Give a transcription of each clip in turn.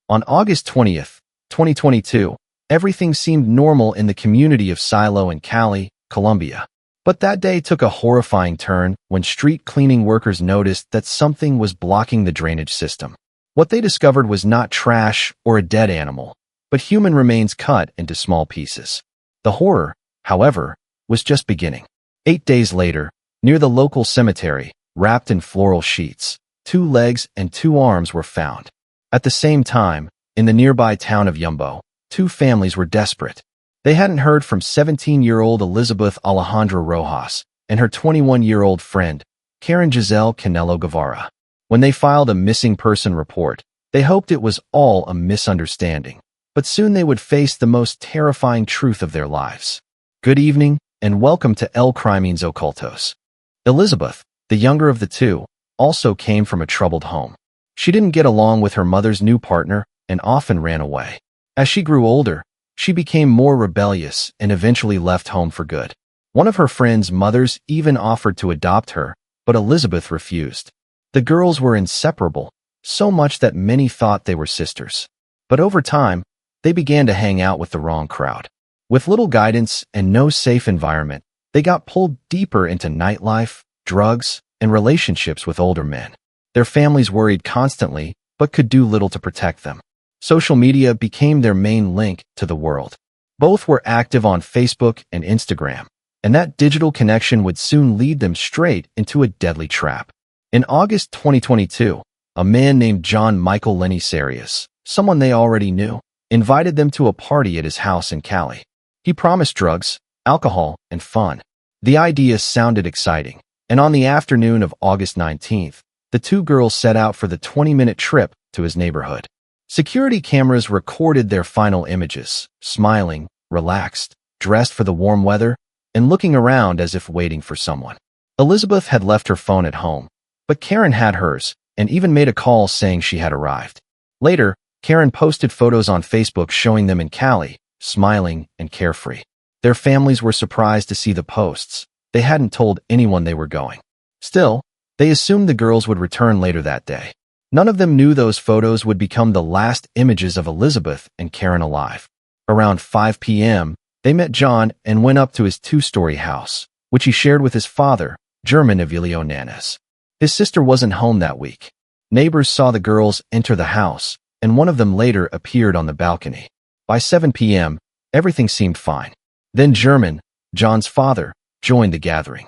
On August 20th, 2022, everything seemed normal in the community of Siloé in Cali, Colombia. But that day took a horrifying turn when street cleaning workers noticed that something was blocking the drainage system. What they discovered was not trash or a dead animal, but human remains cut into small pieces. The horror, however, was just beginning. 8 days later, near the local cemetery, wrapped in floral sheets, 2 legs and 2 arms were found. At the same time, in the nearby town of Yumbo, 2 families were desperate. They hadn't heard from 17-year-old Elizabeth Alejandra Rojas and her 21-year-old friend, Karen Canelo Guevara. When they filed a missing person report, they hoped it was all a misunderstanding, but soon they would face the most terrifying truth of their lives. Good evening, and welcome to Crímenes Ocultos. Elizabeth, the younger of the 2, also came from a troubled home. She didn't get along with her mother's new partner and often ran away. As she grew older, she became more rebellious and eventually left home for good. One of her friends' mothers even offered to adopt her, but Elizabeth refused. The girls were inseparable, so much that many thought they were sisters. But over time, they began to hang out with the wrong crowd. With little guidance and no safe environment, they got pulled deeper into nightlife, drugs, and relationships with older men. Their families worried constantly, but could do little to protect them. Social media became their main link to the world. Both were active on Facebook and Instagram, and that digital connection would soon lead them straight into a deadly trap. In August 2022, a man named John Michael Lenny Sarias, someone they already knew, invited them to a party at his house in Cali. He promised drugs, alcohol, and fun. The idea sounded exciting, and on the afternoon of August 19th, the 2 girls set out for the 20-minute trip to his neighborhood. Security cameras recorded their final images, smiling, relaxed, dressed for the warm weather, and looking around as if waiting for someone. Elizabeth had left her phone at home, but Karen had hers, and even made a call saying she had arrived. Later, Karen posted photos on Facebook showing them in Cali, smiling and carefree. Their families were surprised to see the posts. They hadn't told anyone they were going. Still, they assumed the girls would return later that day. None of them knew those photos would become the last images of Elizabeth and Karen alive. Around 5 p.m., they met John and went up to his 2-story house, which he shared with his father, German Emilio Nanes. His sister wasn't home that week. Neighbors saw the girls enter the house, and one of them later appeared on the balcony. By 7 p.m., everything seemed fine. Then German, John's father, joined the gathering.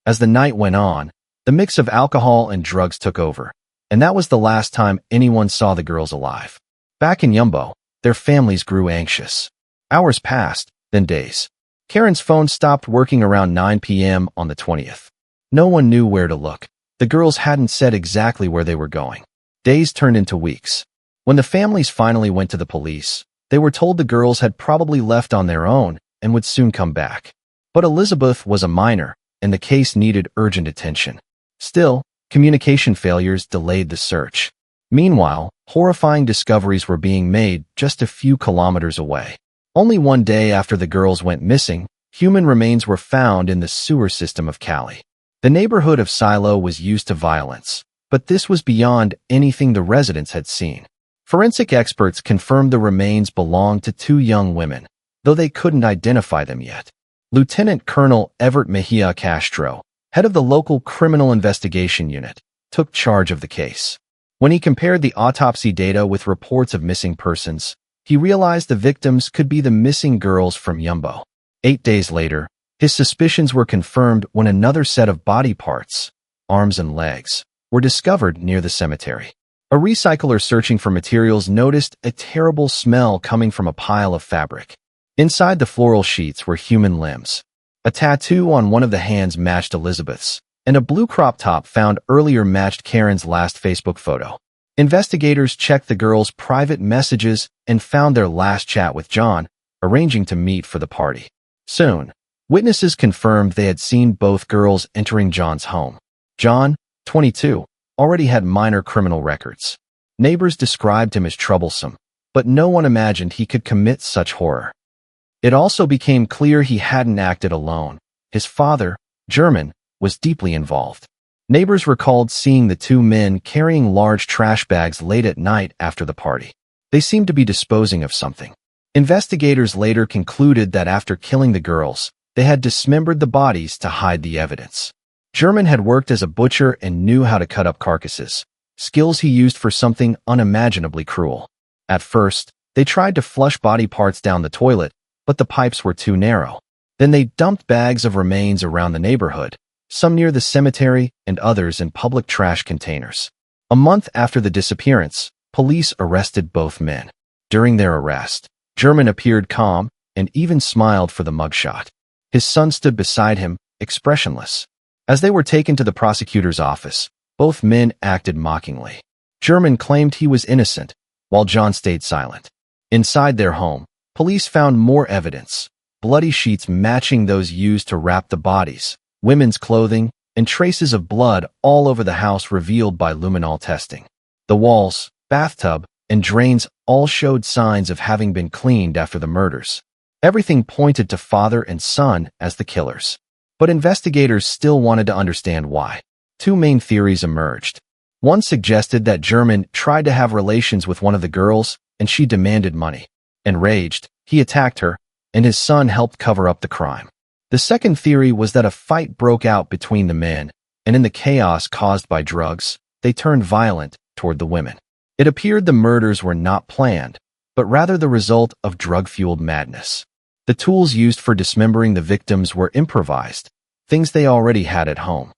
As the night went on, the mix of alcohol and drugs took over, and that was the last time anyone saw the girls alive. Back in Yumbo, their families grew anxious. Hours passed, then days. Karen's phone stopped working around 9 p.m. on the 20th. No one knew where to look. The girls hadn't said exactly where they were going. Days turned into weeks. When the families finally went to the police, they were told the girls had probably left on their own and would soon come back. But Elizabeth was a minor, and the case needed urgent attention. Still, communication failures delayed the search. Meanwhile, horrifying discoveries were being made just a few kilometers away. Only one day after the girls went missing, human remains were found in the sewer system of Cali. The neighborhood of Siloé was used to violence, but this was beyond anything the residents had seen. Forensic experts confirmed the remains belonged to 2 young women, though they couldn't identify them yet. Lieutenant Colonel Everett Mejia Castro, head of the local criminal investigation unit, took charge of the case. When he compared the autopsy data with reports of missing persons, he realized the victims could be the missing girls from Yumbo. 8 days later, his suspicions were confirmed when another set of body parts, arms and legs, were discovered near the cemetery. A recycler searching for materials noticed a terrible smell coming from a pile of fabric. Inside the floral sheets were human limbs. A tattoo on one of the hands matched Elizabeth's, and a blue crop top found earlier matched Karen's last Facebook photo. Investigators checked the girls' private messages and found their last chat with John, arranging to meet for the party. Soon, witnesses confirmed they had seen both girls entering John's home. John, 22, already had minor criminal records. Neighbors described him as troublesome, but no one imagined he could commit such horror. It also became clear he hadn't acted alone. His father, German, was deeply involved. Neighbors recalled seeing the 2 men carrying large trash bags late at night after the party. They seemed to be disposing of something. Investigators later concluded that after killing the girls, they had dismembered the bodies to hide the evidence. German had worked as a butcher and knew how to cut up carcasses, skills he used for something unimaginably cruel. At first, they tried to flush body parts down the toilet, but the pipes were too narrow. Then they dumped bags of remains around the neighborhood, some near the cemetery and others in public trash containers. A month after the disappearance, police arrested both men. During their arrest, German appeared calm and even smiled for the mugshot. His son stood beside him, expressionless. As they were taken to the prosecutor's office, both men acted mockingly. German claimed he was innocent, while John stayed silent. Inside their home, police found more evidence: bloody sheets matching those used to wrap the bodies, women's clothing, and traces of blood all over the house revealed by luminol testing. The walls, bathtub, and drains all showed signs of having been cleaned after the murders. Everything pointed to father and son as the killers. But investigators still wanted to understand why. Two main theories emerged. One suggested that German tried to have relations with one of the girls, and she demanded money. Enraged, he attacked her, and his son helped cover up the crime. The second theory was that a fight broke out between the men, and in the chaos caused by drugs, they turned violent toward the women. It appeared the murders were not planned, but rather the result of drug-fueled madness. The tools used for dismembering the victims were improvised, things they already had at home.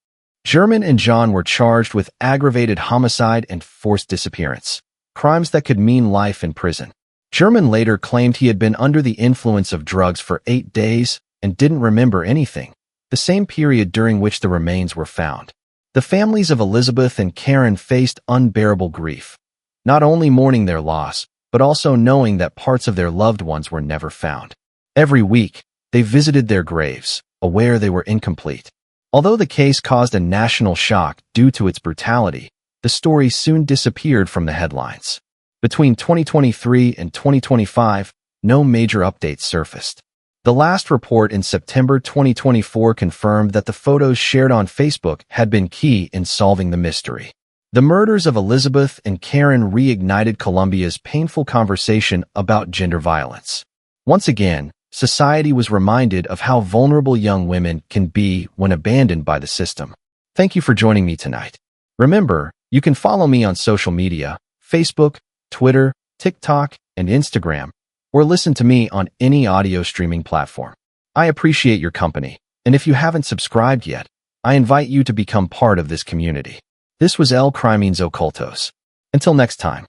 German and John were charged with aggravated homicide and forced disappearance, crimes that could mean life in prison. German later claimed he had been under the influence of drugs for 8 days and didn't remember anything, the same period during which the remains were found. The families of Elizabeth and Karen faced unbearable grief, not only mourning their loss, but also knowing that parts of their loved ones were never found. Every week, they visited their graves, aware they were incomplete. Although the case caused a national shock due to its brutality, the story soon disappeared from the headlines. Between 2023 and 2025, no major updates surfaced. The last report in September 2024 confirmed that the photos shared on Facebook had been key in solving the mystery. The murders of Elizabeth and Karen reignited Colombia's painful conversation about gender violence. Once again, society was reminded of how vulnerable young women can be when abandoned by the system. Thank you for joining me tonight. Remember, you can follow me on social media, Facebook, Twitter, TikTok, and Instagram, or listen to me on any audio streaming platform. I appreciate your company, and if you haven't subscribed yet, I invite you to become part of this community. This was Crímenes Ocultos. Until next time.